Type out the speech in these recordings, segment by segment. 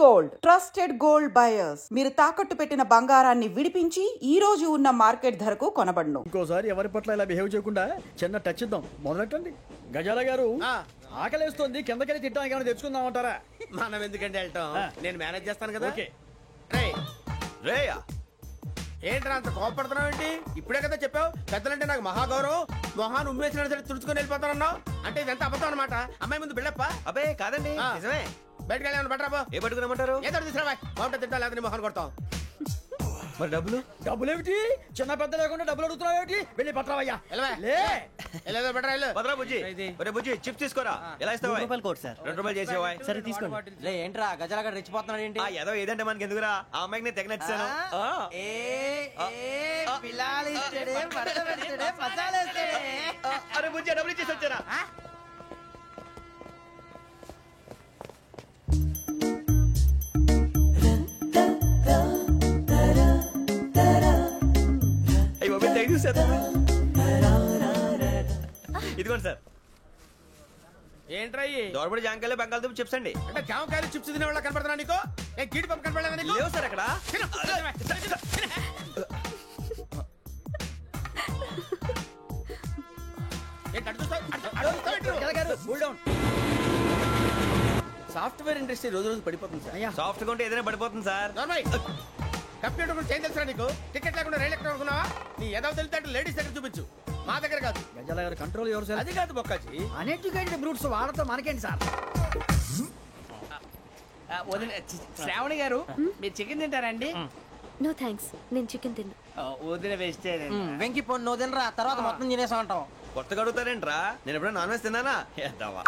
Gold trusted gold buyers. మీరు తాకట్టు పెట్టిన బంగారాన్ని విడిపించి ఈ రోజు ఉన్న మార్కెట్ ధరకు కొనబడును. ఇంకోసారి ఎవరి పట్ల ఇలా బిహేవ్ చేయకుండా చిన్న టచ్ ఇద్దాం. మొదలెట్టండి. గజాల గారు ఆకలేస్తుంది, కిందకెళ్ళి తిట్టడానికి ఏమైనా తెచ్చుకుందామంటారా? మనం ఎందుకంటే వెళ్తాం, నేను మేనేజ్ చేస్తాను కదా. ఓకే. రేయా ఏంట్రా అంత కోపడుతున్నావు ఏంటి? ఇప్పుడే కదా చెప్పావు పెద్దలంటే నాకు మహాగౌరవం, మొహాన్ని ఉమ్మేసిన సరే తుడుచుకొని వెళ్ళిపోతానన్నావు. అంటే ఇదంతా అబద్ధం అనమాట. అమ్మాయి ముందు బిళ్ళప్ప. అబ్బే కాదండి, నిజమే. బయటకు వెళ్ళి బట్రాబో. ఏ పట్టుకురమ్మంటారు? ఏదో తీసుకురా బాగుంటుంది, తింటా లేదా మొహాన్ని కొడతాం. మరి డబ్బులు? డబ్బులు ఏమిటి? చిన్న పెద్ద లేకుండా డబ్బులు అడుగుతున్నావు ఏమిటి? వెళ్ళి పట్టరావయ్యా. బట్రా వెళ్ళు. భద్రా బుజ్జి, ఒరే బుజ్జి చిప్స్ తీసుకోరా. ఎలా ఇస్తావా? Court sir. 2 రూపాయలు చేసేవా? సరే తీసుకోండి. ఏంట్రా గజాల రెచ్చిపోతున్నాడు ఏంటి? ఏదో ఏదంటే మనకి ఎందుకురా, ఆ అమ్మాయికి నేను తెగ నచ్చాను. అరే బుజ్జి డబ్బులు ఇచ్చేసి వచ్చారా? ఇదిగోండి సార్. ఏంట్రా దోరబడి జాంకాయలు బంగాళదుంప చిప్స్ అండి. అంటే జామకాయలు చిప్స్ తినే వాళ్ళ కనపడుతున్నా నీకు? నేను గీడి పంపు కనపడలేదా నీకు? లేవు సార్ అక్కడ. సాఫ్ట్వేర్ ఇండస్ట్రీ రోజు రోజు పడిపోతుంది సార్. సాఫ్ట్ గా ఉంటే ఏదైనా పడిపోతుంది సార్. కంప్యూటర్ గురించి ఏం తెలుసా నీకు? టికెట్ లేకుండా రైలు ఎక్కడ అనుకున్నావా? నీ ఏదో తెలితే లేడీస్ దగ్గర చూపించు, మా దగ్గర కాదు. గజాల గారు కంట్రోల్ ఎవరు సార్? అది కాదు బొక్కాజీ. అన్ఎడ్యుకేటెడ్ బ్రూట్స్ వాళ్ళతో మనకేంటి సార్? శ్రావణి గారు మీరు చికెన్ తింటారండి? నో థ్యాంక్స్, నేను చికెన్ తిన్నా. వదిన వేస్తే వెంకి పొన్ను నువ్వు తినరా, తర్వాత మొత్తం తినేసా ఉంటాం. కొత్తగా అడుగుతారేంట్రా? నేను ఎప్పుడైనా నాన్ వెజ్ తిన్నానా? ఎద్దావా.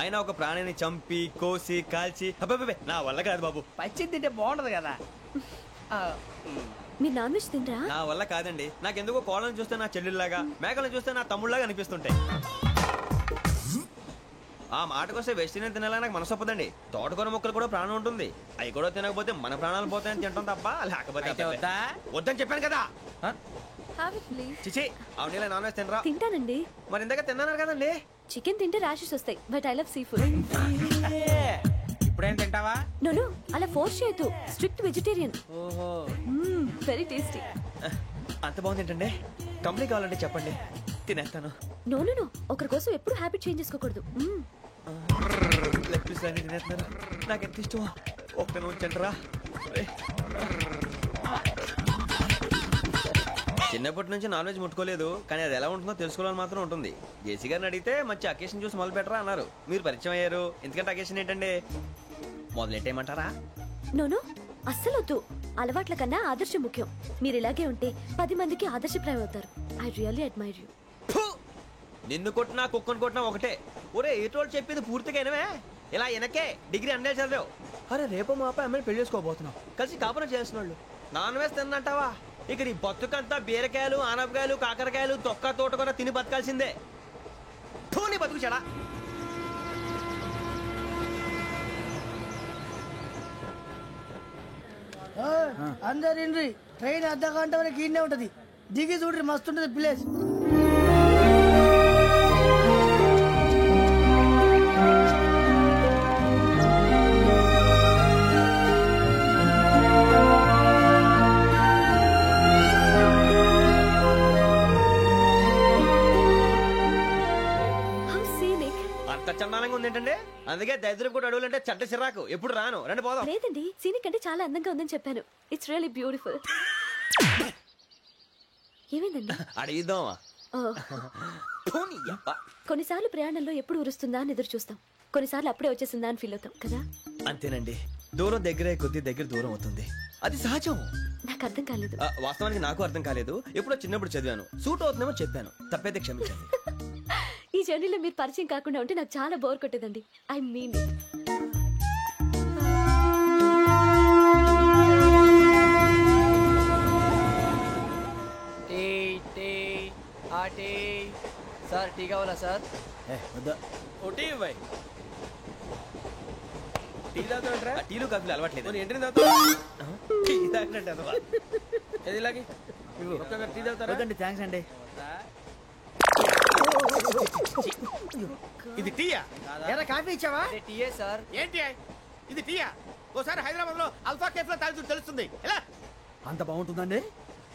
అయినా ఒక ప్రాణిని చంపి కోసి కాల్చి అబ్బే నా వల్ల కాదు బాబు. పచ్చి తింటే బాగుంటది కదా. మీరు నాన్ వెజ్ తినరా? నా వల్ల కాదండి. నాకెందుకో కోళ్ళని చూస్తే నా చెల్లెల్లాగా, మేకలను చూస్తే నా తమ్ముళ్ళలాగా అనిపిస్తుంటాయి. ఆ మాటకొస్తే వెస్టిరియన్ తినాలని నాకు మనసు ఒప్పదండి. తోటకూర మొక్కలు కూడా ప్రాణం ఉంటుంది. అవి కూడా తినకపోతే మన ప్రాణాలు పోతాయని తింటాం తప్ప లేకపోతే వద్దని చెప్పాను కదా. చిచి అవునీ నాన్ వెజ్ తినరా? తింటానండి. మరి ఇందాక తిన్నాను కదండి. చికెన్ తింటే ర్యాషెస్ వస్తాయి, but I love sea food. ఇప్పుడేం తింటావా? నో అలా ఫోర్స్ చేయొద్దు. Strict vegetarian. ఓహో, వెరీ టేస్టీ. అంత బాగుంది ఏంటండి? కంప్లీట్ కావాలంటే చెప్పండి, తినేస్తాను. నో ఒకరి కోసం ఎప్పుడు హ్యాబిట్ చేంజ్ చేసుకోకూడదు. లెగ్ పీస్ అన్ని తినేస్తున్నారు. నాకు ఎంత ఇష్టం. ఒక్క ఉంచండిరా. చిన్నప్పటి నుంచి నాన్ వెజ్ ముట్టుకోలేదు, కానీ అది ఎలా ఉంటుందో తెలుసుకోవాలని మాత్రం ఉంటుంది. జేసీ గారిని అడిగితే మంచి అకేషన్ చూసి మొదలు పెట్టరా అన్నారు. మీరు పరిచయం అయ్యారు, ఎందుకంటే అకేషన్ ఏంటండి? మొదలెట్టేయమంటారా? నో అస్సలు వద్దు. అలవాట్ల కన్నా ఆదర్శం ముఖ్యం. మీరు ఇలాగే ఉంటే 10 మందికి ఆదర్శప్రాయం అవుతారు. I really admire you. నిన్ను కొట్టినా కుక్కను కొట్టినా ఒకటే. ఒరే ఏటోళ్ళు చెప్పింది పూర్తిగా వినవే. ఇలా వెనకే డిగ్రీ అన్నే చదివావు. అరే రేపు మా అబ్బాయి అమ్మాయిని పెళ్లి చేసుకోబోతున్నావు, కలిసి కాపురం చేసిన వాళ్ళు నాన్ వెజ్ తిన్నంటావా? ఇక నీ బతుకంతా బీరకాయలు, ఆనపకాయలు, కాకరకాయలు, తొక్క తోట కూడా తిని బతకాల్సిందే. నీ బతుకు చెడా. అందరు ఇండ్రి, ట్రైన్ అర్ధ గంట వరకు ఇన్నే ఉంటది. దిగి చూడ్రి, మస్తు ఉంటది ప్లేస్. చందానంగా ఉంది ఏంటంటే, అందుకే దరిద్రం కూడా అడవులంటే చెడ్డ చిరాకు. ఎప్పుడు రాను, రండి పోదాం. లేదండి, సీనిక్ అంటే చాలా అందంగా ఉందని చెప్పాను. It's really beautiful. ఏమైందండి? అడిగిద్దామా? కొన్నిసార్లు ప్రయాణంలో ఎప్పుడు ఉరుస్తుందా అని ఎదురు చూస్తాం, కొన్నిసార్లు అప్పుడే వచ్చేసిందా అని ఫీల్ అవుతాం కదా. అంతేనండి, దూరం దగ్గరే కొద్ది దగ్గర దూరం అవుతుంది. అది సహజం. నాకు అర్థం కాలేదు. వాస్తవానికి నాకు అర్థం కాలేదు. ఎప్పుడో చిన్నప్పుడు చదివాను, సూట్ అవుతుందేమో చెప్పాను, తప్పైతే క్షమించండి. ఈ జర్నీలో మీరు పరిచయం కాకుండా ఉంటే నాకు చాలా బోర్ కొట్టేదండి. ఐ మీన్ సార్ టీ కావాలా సార్? టీ తాగుతాడంట్రా? టీలు కాఫీలు అలవాట్లేదు. ఏంటి తాగుతావు? టీ తాగినట్టు అదవా. ఏది ఇలాగే టీ తాగుతారా? థ్యాంక్స్ అండి. ఇది టీయా? ఎరా కాఫీ ఇచ్చావా? టీయే సార్. ఏంటి ఇది టీయా? ఓసారి హైదరాబాద్ లో అల్ఫా కేఫ్ లో తాగుతూ తెలుస్తుంది. ఎలా అంత బాగుంటుందండి?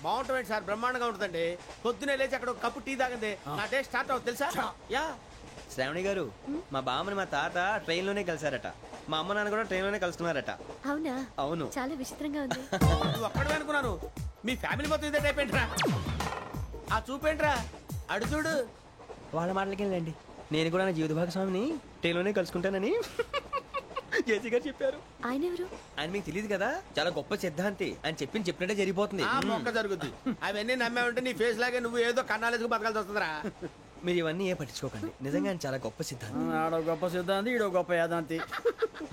బాగుంటుంది సార్, బ్రహ్మాండంగా ఉంటుందండి. పొద్దునే లేచి అక్కడ ఒక కప్పు టీ తాగింది నా డే స్టార్ట్ అవుతుంది తెలుసా? యా. శ్రావణి గారు, మా బామ్మని మా తాత ట్రైన్ లోనే కలిసారట. మా అమ్మ నాన్న కూడా ట్రైన్ లోనే కలుసుకున్నారట. అవునా? అవును. చాలా విచిత్రంగా ఉంది. నువ్వు ఒక్కడే అనుకున్నాను, మీ ఫ్యామిలీ మొత్తం ఇదే టైప్ ఏంట్రా? ఆ చూపేంట్రా, అడు చూడు. వాళ్ళ మాటలకి వెళ్ళండి. నేను కూడా నా జీవిత భాగస్వామిని ట్రైన్ లోనే కలుసుకుంటానని జేసీ గారు చెప్పారు. ఆయన ఎవరు? ఆయన మీకు తెలియదు కదా, చాలా గొప్ప సిద్ధాంతి. ఆయన చెప్పినట్టే జరిగిపోతుంది. ఆ మొక్క జరుగుద్ది. అవన్నీ నమ్మే ఉంటే నీ ఫేస్ లాగే నువ్వు ఏదో కన్నాలేసుకు బతకాల్సి వస్తుందిరా. మీరు ఇవన్నీ ఏ పట్టించుకోకండి. నిజంగా ఆయన చాలా గొప్ప సిద్ధాంతి. ఆడో గొప్ప సిద్ధాంతి, ఈడో గొప్ప యాదాంతి.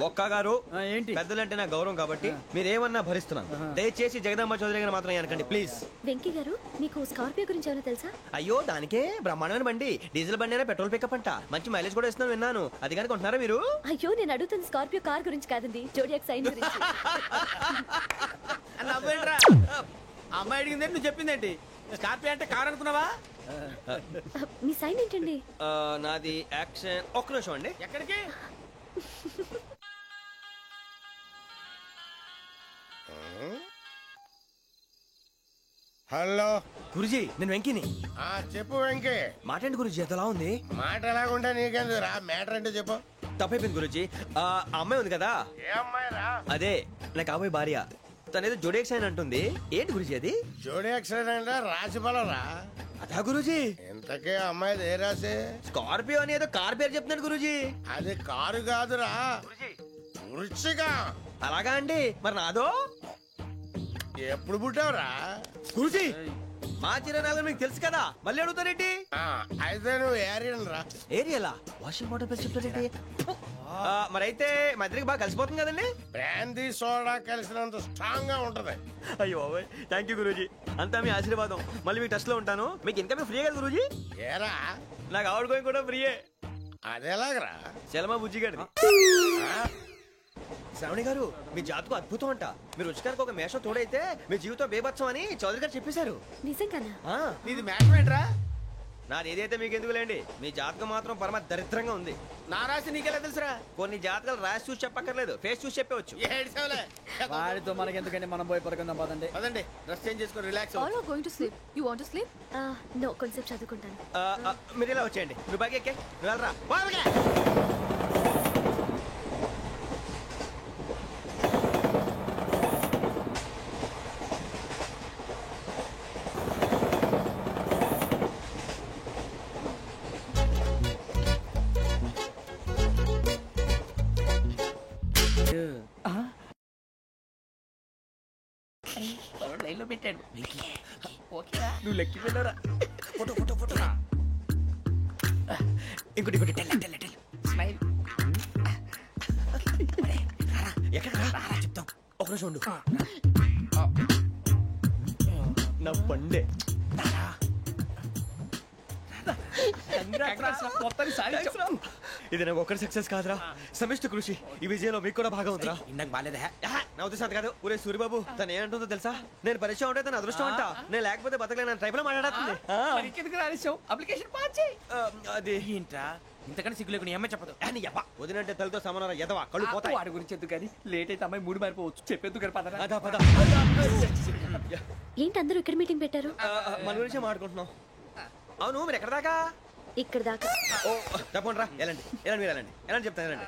ఒక్క గారు, ఏంటి? పెద్దలంటే నా గౌరవం కాబట్టి మీరేమన్నా భరిస్తున్నాను. దయచేసి జగదాంబ చౌదరి గారు మాత్రం అనకండి ప్లీజ్. వెంకీ గారు, మీకు స్కార్పియో గురించి ఏమైనా తెలుసా? అయ్యో, దానికే బ్రహ్మాండమైన బండి. డీజిల్ బండి అయినా పెట్రోల్ పికప్ అంట. మంచి మైలేజ్ కూడా ఇస్తున్నాను విన్నాను. అది కానీ కొంటున్నారా మీరు? అయ్యో, నేను అడుగుతున్న స్కార్పియో కార్ గురించి కాదండి, జోడియాక్ సైన్ గురించి. నవ్వేంట్రా? అమ్మాయి అడిగింది నువ్వు చెప్పిందేంటి? స్కార్పియో అంటే కారు అనుకున్నావా? మీ సైన్ ఏంటండి? నాది యాక్షన్. ఒక్క నిమిషం అండి. ఎక్కడికి? హలో గురుజీ, నేను వెంకిని. చెప్పు వెంకీ. మాటండి గురుజీ, ఎంతలా ఉంది? మాట ఎలాగుంటా నీకెందుకు రా, మ్యాటర్ అంటే చెప్పు. తప్పైపోయింది గురుజీ. ఆ అమ్మాయి ఉంది కదా, ఏ అమ్మాయి రా? అదే నా కాబోయే భార్య. తనేదో జోడేక్స్ అని అంటుంది. ఏంటి గురుజీ అది? జోడి యాక్సిడెంట్ రాసి రా. అదా గురుజీ? ఇంతకే అమ్మాయిది ఏ రాసి? స్కార్పియో అని ఏదో కార్ పేరు చెప్తున్నాడు గురుజీ. అది కారు కాదురా, వృచ్చిక. అలాగా అండి, మరి నాదో? ఎప్పుడు పుట్టావురా? గురుజీ, మా చిరనాలు మీకు తెలుసు కదా, మళ్ళీ అడుగుతారేంటి? అయితే నువ్వు ఏరియన్ రా. ఏరియాలా? వాషింగ్ వాటర్ పేరు చెప్తారేంటి? మరైతే మా ఇద్దరికి బాగా కలిసిపోతుంది కదండి. బ్రాందీ సోడా కలిసినంత స్ట్రాంగ్ గా ఉంటది. అయ్యో థ్యాంక్ యూ గురూజీ, అంతా మీ ఆశీర్వాదం. మళ్ళీ మీకు టచ్ లో ఉంటాను. మీకు ఇంకా ఫ్రీ కదా గురూజీ? ఏరా, నాకు ఆవిడ గోయింగ్ కూడా ఫ్రీయే. అదేలాగరా? చలమా బుజ్జి గారిది. శ్రావణి గారు, మీ జాతకు అద్భుతం అంట. మీరు రుచికారికి ఒక మేషం తోడైతే మీ జీవితం బేబత్సం అని చౌదరి గారు చెప్పేశారు. నిజంగానా? నీది మ్యాటర్ ఏంట్రా? నాది ఏదైతే మీకు ఎందుకు లేండి, మీ జాతకం మాత్రం పరమ దరిద్రంగా ఉంది. నా రాసి నీకెలా తెలుసురా? కొన్ని జాతకాలు రాసి చూసి చెప్పక్కర్లేదు, ఫేస్ చూసి చెప్పవచ్చు. ఏడ్చావులే. వాడితో మనకెందుకని, మనం పోయి పడుకుందాం పదండి. పదండి, డ్రెస్ చేంజ్ చేసుకొని relax. All are going to sleep. You want to sleep? No, కొంచెం చదువుకుంటాను. మీరు ఇలా వచ్చేయండి. నువ్వు బాగా ఎక్కే, నువ్వు వెళ్ళరా. లైన్ లో పెట్టాడు. ఓకేరా? నువ్వు లెక్కి వెళ్ళరా. Photo photo photo. ఇంకోటి ఇంకోటి. Tell smile. ఎక్కడ రారా చెప్తాం. ఒక రోజు ఉండు. నా పండే. ఇది నాకు ఒక్కరి సక్సెస్ కాదురా, సమిష్టి కృషి. ఈ విజయంలో మీకు కూడా భాగం ఉందిరా. ఇందాక బాలేదా? నా ఉద్దేశం కాదు. ఊరే సూరిబాబు, తను ఏమంటుందో తెలుసా? నేను పరిచయం ఉంటే తన అదృష్టం అంట. నేను లేకపోతే బతకలేను ట్రైబ్ లో మాట్లాడుతుంది. ఎందుకు రాలేసావు? అప్లికేషన్ పాస్ చేయి. అది ఏంట్రా ఇంతకన్నా సిగ్గు లేకుండా ఏమై చెప్పదు. వదినంటే తలతో సమానం ఎదవా, కళ్ళు పోతాయి. వాడి గురించి ఎందుకు కానీ లేట్ అయితే అమ్మాయి మూడు మారిపోవచ్చు. చెప్పేందుకు గారు పదరా. అదా పద. ఏంటి అందరూ ఇక్కడ మీటింగ్ పెట్టారు? మన గురించే మాట్లాడుకుంటున్నాం. అవును, మీరు ఎక్కడ దాకా? ఇక్కడ దాకా. ఓ తప్పకుండా రా, వెళ్ళండి వెళ్ళండి, మీరు వెళ్ళండి వెళ్ళండి, చెప్తాను వెళ్ళండి.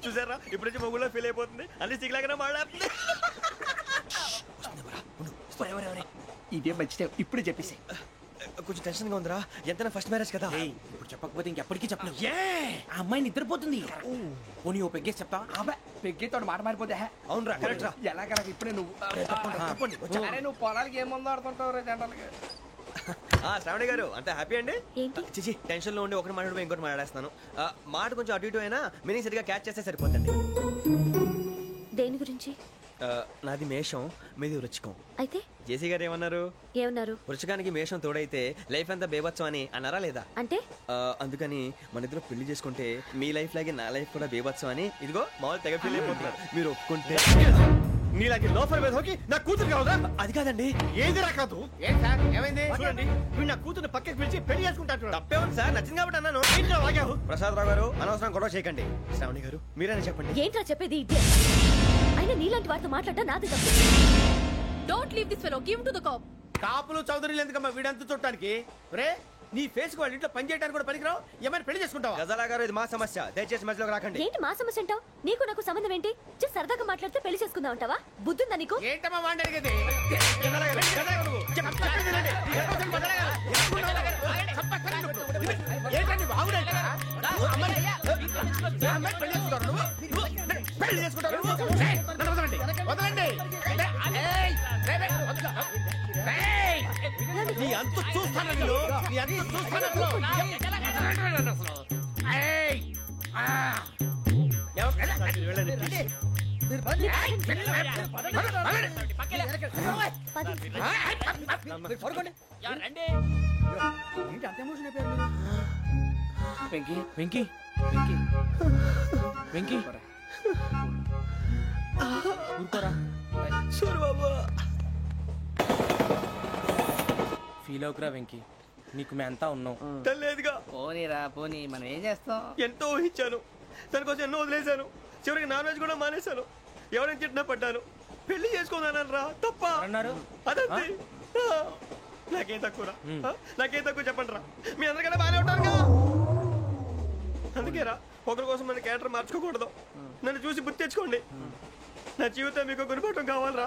చూసారా, ఇప్పుడు నుంచి మొగుల్లో ఫీల్ అయిపోతుంది. అన్ని సిగ్లాగానే మాట్లాడుతుంది. ఇదే మంచి టైం, ఇప్పుడే చెప్పేసి. కొంచెం టెన్షన్ గా ఉందిరా. ఎంతైనా ఫస్ట్ మ్యారేజ్ కదా. ఇప్పుడు చెప్పకపోతే ఇంకెప్పటికీ చెప్పలేవు. ఆ అమ్మాయి నిద్రపోతుంది. పోనీ ఓ పెగ్గేసి చెప్తా. పెగ్గేతో మాట మారిపోతే. అవునురా, కరెక్ట్ రా. ఎలాగలా ఇప్పుడే నువ్వు. అరే నువ్వు పొలాలకి ఏం ముందు ఆడుతుంటావు రే జనరల్గా. శ్రావణి గారు, అంత హ్యాపీ అండి? ఏంటి? చిచి, టెన్షన్ లో ఉండి ఒకటి మాట్లాడు ఇంకోటి మాట్లాడేస్తాను. మాట కొంచెం అటు ఇటు అయినా మీనింగ్ సరిగా క్యాచ్ చేస్తే సరిపోతుంది. దేని గురించి? నాది మేషం, మీది వృచ్చికం. అయితే జేసీ గారు ఏమన్నారు? ఏమన్నారు? వృచ్చికానికి మేషం తోడైతే లైఫ్ అంతా బేబత్సం అని అన్నారా లేదా? అంటే అందుకని మన ఇద్దరు పెళ్లి చేసుకుంటే మీ లైఫ్ లాగే నా లైఫ్ కూడా బేబత్సం అని, ఇదిగో మామూలు తెగ ఫీల్ అయిపోతున్నారు. మీరు ఒప్పుకుంటే నీలాంటి లోఫర్ మీద హోకి నా కూతురు కావదా? అది కాదండి. ఏది రాకాదు. ఏం సార్ ఏమైంది? చూడండి వీడు నా కూతురు పక్కకి పిలిచి పెళ్లి చేసుకుంటాడు. తప్పే ఉంది సార్, నచ్చింది కాబట్టి అన్నాను. ఏంట్రా వాగావు? ప్రసాద్ రావు గారు అనవసరం గొడవ చేయకండి. శ్రావణి గారు మీరైనా చెప్పండి. ఏంట్రా చెప్పేది? అయినా నీలాంటి వారితో మాట్లాడటం నాది తప్పు. Don't leave this fellow. Give him to the cop. కాపులు చౌదరులు ఎందుకమ్మా వీడంతా చుట్టానికి? రే నీ ఫేస్ కు వాళ్ళ ఇంట్లో పని చేయడానికి కూడా పనికిరావు. ఏమైనా పెళ్లి చేసుకుంటావా? గజాలా గారు ఇది మా సమస్య, దయచేసి మధ్యలోకి రాకండి. ఏంటి మా సమస్య అంటావు? నీకు నాకు సంబంధం ఏంటి? జస్ట్ సరదాగా మాట్లాడితే పెళ్లి చేసుకుందాం అంటావా? బుద్ధుందా నీకు? ఏంటమ్మా వాడి అడిగేది? ఏంటండి బాగుండండి పెళ్లి చేసుకుంటారు. వదలండి. నీ అంత చూస్తాను నీ అంత చూస్తాను. వెంకీ వెంకీ వెంకీ వెంకీ ఊరుకోరా. ఫీల్ అవుకురా వెంకీ, నీకు మేమంతా ఉన్నాం. తెలియదుగా. పోనీరా పోనీ, మనం ఏం చేస్తాం? ఎంతో ఊహించాను, దానికోసం ఎన్నో వదిలేశాను. చివరికి నాన్ వెజ్ కూడా మానేశాను. ఎవరైనా తిట్టినా పడ్డాను. పెళ్లి చేసుకున్నాను రా, తప్ప అన్నారు. అదంతే. నాకేం తక్కువరా? నాకేం తక్కువ చెప్పండి రా. మీ అందరికన్నా బాగానే ఉంటారుగా. అందుకేరా ఒకరి కోసం మన క్యారెక్టర్ మార్చుకోకూడదు. నన్ను చూసి గుర్తు తెచ్చుకోండి. నా జీవితం మీకు గురిపటం కావాలరా.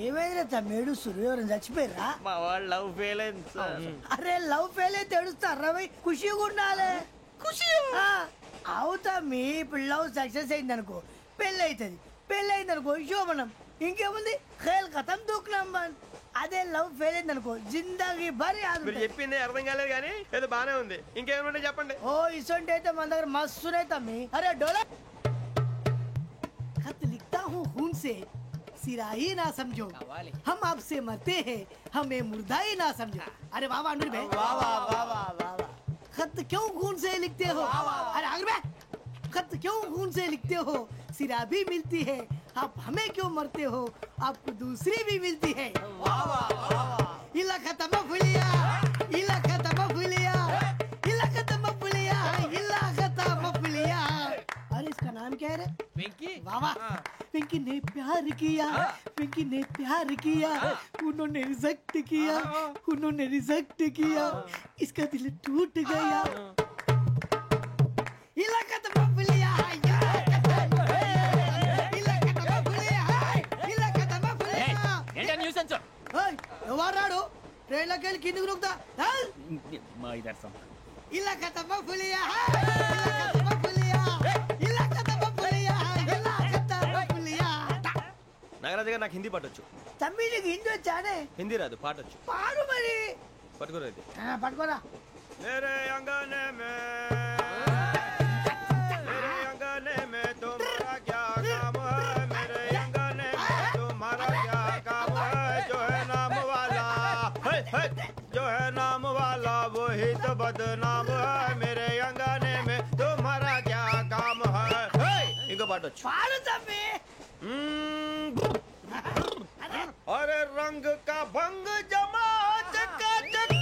ఏమైందిరా తమ్మేడు సూర్యవరం చచ్చిపోయిరా? మా వాళ్ళు లవ్ ఫెయిల్ అయింది సార్. అరే లవ్ ఫెయిల్ అయితే ఏడుస్తారా? ఖుషిగా ఉండాలి. ఖుషి అవుతా. మీ ఇప్పుడు లవ్ సక్సెస్ అయింది అనుకో పెళ్ళి అవుతుంది. పెళ్ళి అయింది అనుకో శోభనం. ఇంకేముంది ఖేల్ కథం దూకునాం. అదే లవ్ ఫెయిల్ అయింది అనుకో జిందాగీ భారీ. మీరు చెప్పింది అర్థం కాలేదు కానీ ఏదో బానే ఉంది. ఇంకేమైనా చెప్పండి. ఓ ఇసొంటి అయితే మన దగ్గర మస్తున్నాయి తమ్మి. అరే డోలా खत लिखता हूँ खून से सिरा ही ना समझो, हम आपसे मरते हैं हमें मुर्दा ही ना समझो. अरे वाह वाह अनुर भाई, वाह वाह वाह वाह वाह. खत क्यों खून से लिखते हो? अरे अनुर भाई, खत क्यों खून से लिखते हो? सिरा भी मिलती है, आप हमें क्यों मरते हो? आपको दूसरी भी मिलती है. वाह वाह वाह. इला खत्म फुलिया, इला खत्म फुलिया, इला खत्म फुलिया, इला खत्म फुलिया. अरे इसका नाम क्या है रे? వెంకీ वाह वाह. पिंकी ने प्यार किया, पिंकी ने प्यार किया, उन्होंने रिजेक्ट किया, उन्होंने रिजेक्ट किया, इसका दिल टूट गया. इलाका तो बबलिया है, इलाका तो बबलिया है, इलाका तो बबलिया. ఏంటా న్యూసెన్స్? ओए ఎవరు రాడు? ట్రైన్ లోకి వెళ్ళి కిందికి నొక్కుతా. మా ఇదర్సం इलाका तो बबलिया है, इलाका तो बबलिया, इलाका तो बबलिया, इलाका तो बबलिया. నాగరాజు గారు నాకు హిందీ పాటొచ్చు. తమ్మి నీకు హిందీ వచ్చానే? హిందీ రాదు, పాటొచ్చు. పాడు మరి. పట్టుకోలేదు. పట్టుకోరా. मेरे अंगने में तुम्हारा क्या काम है? मेरे अंगने में तुम्हारा क्या काम है? जो है नाम वाला जो है नाम वाला वही तो बदनाम है. मेरे अंगने में तुम्हारा क्या काम है? इंको पाटो పాడు తమ్మి. अरे रंग का भंग जमा चकाचक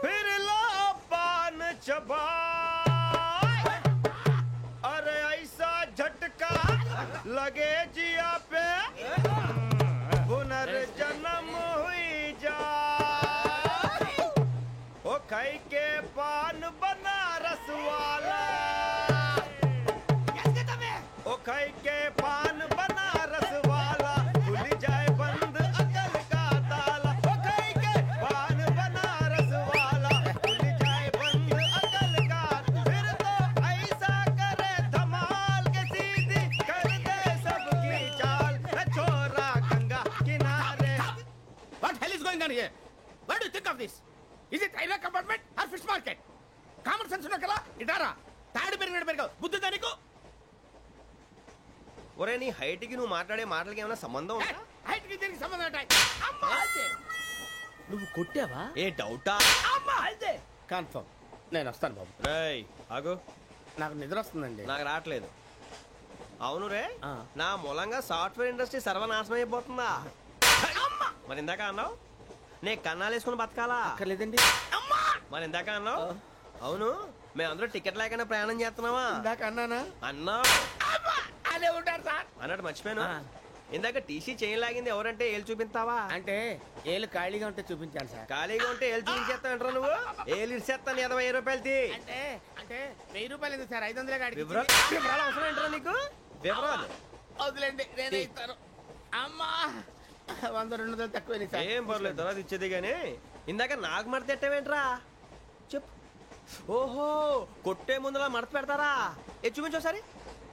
फिर ला पान चबा. अरे ऐसा झटका लगे जिया पे पुनर्जन्म हुई जा. ओ खाई के पान बनारस वाला, ओ खाई के पान बनारस वाला खुल जाए बंद अकल का ताला. ओ खाई के पान बनारस वाला खुल जाए बंद अकल का. फिर तो ऐसा करे धमाल के सीधी कर दे सबकी चाल. छोरा गंगा किनारे. What hell is going on here? What do you think of this? Is it railway compartment or fish market? Common sense ఉన్న కదా ఇటారా. తాడు పెరిగినట్టు పెరగవు. బుద్ధి దానికి. ఒరే నీ హైట్ కి నువ్వు మాట్లాడే మాటలకి ఏమైనా సంబంధం ఉందా? హైట్ కి దీనికి సంబంధం ఉంటాయి. అమ్మా అంతే. నువ్వు కొట్టావా? ఏ డౌటా? అమ్మా అంతే. కన్ఫర్మ్. నేను వస్తాను బాబు. రేయ్ ఆగు. నాకు నిద్ర వస్తుందండి. నాకు రావట్లేదు. అవును రే, నా మూలంగా సాఫ్ట్వేర్ ఇండస్ట్రీ సర్వనాశనం అయిపోతుందా? మరి ఇందాక అన్నావు నే కన్నాలు వేసుకుని బతకాలా? అక్కర్లేదండి. మరి ఇందాక అన్నావు అవును మేమందరూ టికెట్ లేకుండా ప్రయాణం చేస్తున్నావా? ఇందాక అన్నానా? అన్నా అదే ఉంటారు సార్ అన్నట్టు మర్చిపోయాను. ఇందాక టీసీ చేయి లాగింది ఎవరంటే ఏళ్ళు చూపిస్తావా? అంటే ఏళ్ళు ఖాళీగా ఉంటే చూపించాలి సార్. ఖాళీగా ఉంటే ఏళ్ళు చూపించేస్తానంటారా నువ్వు? ఏళ్ళు ఇచ్చేస్తాను 20 రూపాయలది. అంటే అంటే 1000 రూపాయలు ఎందుకు సార్? 500 కాడికి వివరాలు అవసరం ఏంటరా నీకు? వివరాలు వదిలేండి, నేనే ఇస్తాను. అమ్మా 100 200 తక్కువ ఏం పర్లేదు, తర్వాత ఇచ్చేది గానీ ఇందాక నాకు మడత ఎట్టవేంట్రా చెప్పు. ఓహో, కొట్టే ముందులా మడత పెడతారా? చూపించు ఒకసారి.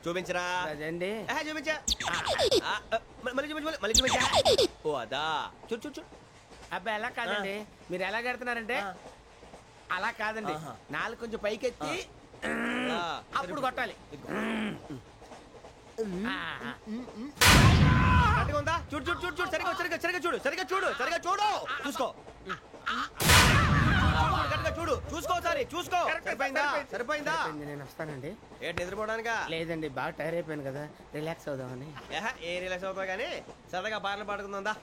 చూపించరా? అదండి. చూపించా. మళ్ళీ చూపించు, మళ్ళీ చూపించా. ఓ అదా, చూడు చూడు చూడు. అబ్బాయి ఎలా కాదండి, మీరు ఎలా కడుతున్నారంటే అలా కాదండి, నాలుగు కొంచెం పైకెత్తి అప్పుడు కొట్టాలి. కరెక్ట్గా ఉందా? చూడు చూడు చూడు చూడు, సరిగా సరిగా సరిగా చూడు, సరిగా చూడు, సరిగా చూడు, చూసుకో. కరెక్ట్గా చూడు, చూసుకో ఒకసారి, చూసుకో. సరిపోయిందా? సరిపోయిందా? నేను వస్తానండి. ఏంటి నిద్రపోవడానికా? లేదండి, బాగా టైర్ అయిపోయాను కదా, రిలాక్స్ అవుదామని. ఏ రిలాక్స్ అవుతావు కానీ సరదాగా పాటలు పాడుకుందా?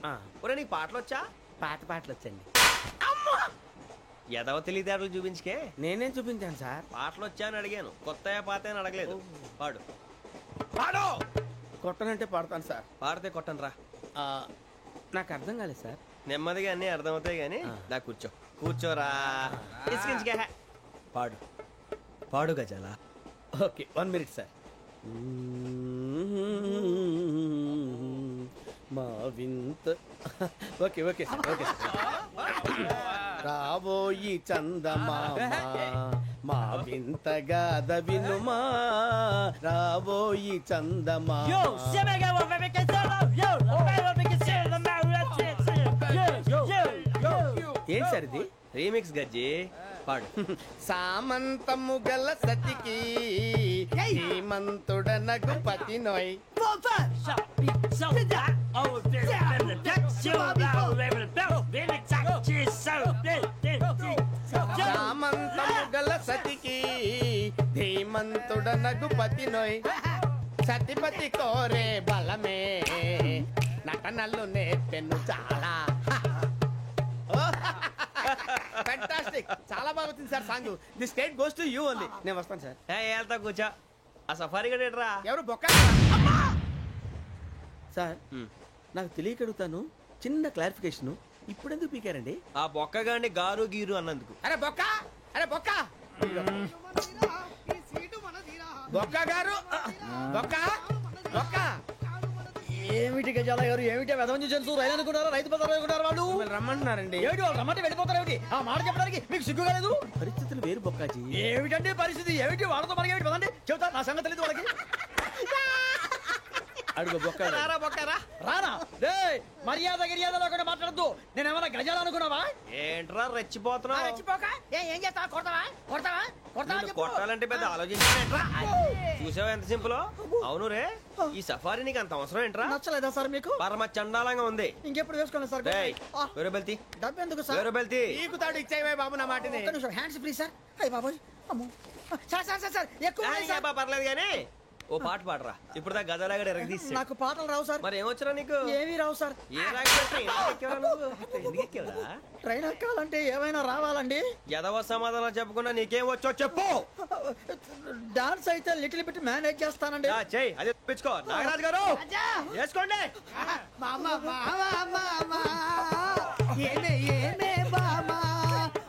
ఒరే నీకు పాటలు వచ్చా? పాత పాటలు వచ్చండి. ఎదవ తెలివితేటలు చూపించుకే. నేనేం చూపించాను సార్? పాటలు వచ్చా అని అడిగాను, కొత్త పాత అని అడగలేదు. పాడు పాడు. కొట్టనంటే పడతాను సార్. పాడితే కొట్టను రా. నాకు అర్థం కాలేదు సార్. నెమ్మదిగా అన్నీ అర్థమవుతాయి కానీ నాకు కూర్చో. కూర్చోరా. పాడు పాడు గజాల. Okay, 1 minute sir. మా వింత. Okay okay sir, okay sir. రాబోయి చందమామ మా వింతగా వినుమా, రాబోయి చందమామ. ఏం సార్ ఇది? రీమిక్స్ గజ్జి. పాడు. సామంతము గల సతికి హేమంతుడనగు పతి నోయ్. సామంతము గల సతికి ధీమంతుడనగు పతి నోయ్. సతిపతి కోరే బలమే నటనలు నేర్పెను చాలా. ఫ్యాంటాస్టిక్, చాలా బాగా వచ్చింది sir song. The state goes to you only. నేను వస్తాను సార్. వెళ్తా కూర్చో. ఆ సఫారీ గడేట్రా? ఎవరు బొక్క సార్? నాకు తెలియక అడుగుతాను, చిన్న క్లారిఫికేషన్. ఇప్పుడు ఎందుకు పీకారండి? ఆ బొక్కగాండి గారు గీరు అన్నందుకు. అరే బొక్క, అరే బొక్క, బొక్క గారు, బొక్క బొక్క. ఏమిటి గజాల గారు, ఏమిటి వెదవం చూసి రైలు అనుకున్నారా? రైతు బజార్ అనుకున్నారు వాళ్ళు. రమ్మంటున్నారండి. ఏమిటి వాళ్ళు రమ్మంటే వెళ్ళిపోతారు? ఏమిటి ఆ మాట చెప్పడానికి మీకు సిగ్గు కాలేదు? పరిస్థితులు వేరు బొక్కాజీ. ఏమిటండి పరిస్థితి? ఏమిటి వాళ్ళతో మనకి ఏమిటి పదండి చెబుతా, నా సంగతి తెలియదు వాళ్ళకి. అడుగు బొక్క. రారా బొక్కరా. రానా? రే మర్యాద గిర్యాద లేకుండా మాట్లాడద్దు. నేనేమన్నా గజాలు అనుకున్నావా? ఏంట్రా రెచ్చిపోతున్నావు? ఏం చేస్తా? కొడతావా? కొడతావా? నిన్ను కొట్టాలంటే పెద్ద ఆలోచించానేంట్రా? చూసావా ఎంత సింపుల్? అవును రే, ఈ సఫారీ నీకు అంత అవసరం ఏంట్రా? నచ్చలేదా సార్ మీకు? పరమ చండాలంగా ఉంది. ఇంకెప్పుడు వేసుకోండి సార్. వేరే బెల్తి, డబ్బు ఎందుకు సార్? వేరే బెల్తి. నీకు తాడు ఇచ్చేవే బాబు నా మాటని. Hands free sir. అయ్యి బాబోయ్, అమ్మో సార్ సార్ సార్ సార్ ఎక్కువ ఉన్నాయి సార్. పర్లేదు కానీ ఓ పాట పాడరా. ఇప్పుడు దా గదలాగడ ఎరగ తీసి. నాకు పాటలు రావు సార్. మరి ఏమొచ్చరా నీకు? ఏమీ రావు సార్. ఏ రాకెవరా? ట్రైన్ ఎక్కాలంటే ఏమైనా రావాలండి. ఎదవ సమాధానం చెప్పకుండా నీకేం వచ్చో చెప్పు. డాన్స్ అయితే లిటిల్ బిట్ మేనేజ్ చేస్తానండి. చెయ్యి, అదే తెప్పించుకో. నాగరాజు గారు చేసుకోండి. ఏమే ఏమే బామా,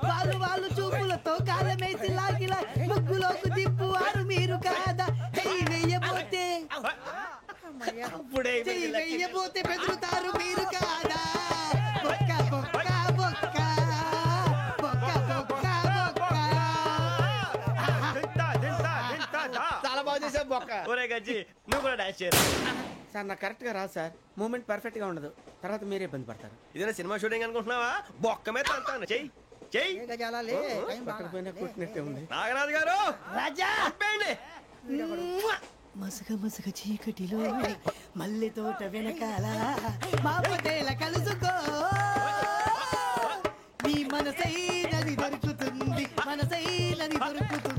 వాళ్ళు వాళ్ళు చూపులతో కాలమేసి లాగిలా ముగ్గులోకి తిప్పువారు మీరు కాదా? చెయ్యి వెయ్యబోతే చెయ్యి వెయ్యబోతే బెదురుతారు మీరు కాదా? బొక్క బొక్క బొక్క బొక్క బొక్క బొక్క. చాలా బాగా చేసావు బొక్క. ఒరే గజ్జి, నువ్వు కూడా డాన్స్ చేయరా? సార్ నాకు కరెక్ట్ గా రాదు సార్. మూమెంట్ పర్ఫెక్ట్ గా ఉండదు, తర్వాత మీరే ఇబ్బంది పడతారు. ఇదేనా సినిమా షూటింగ్ అనుకుంటున్నావా? బొక్క మీద అంటాను. చెయ్యి చెయ్యి. కొట్టినట్టే ఉంది. నాగరాజు గారు రాజా చెప్పండి. మసగ మసగ చీకటిలో మల్లె తోట వెనకాల మా పటేల కలుసుకో, నీ మనసైనది దొరుకుతుంది, మనసైనది దొరుకుతుంది.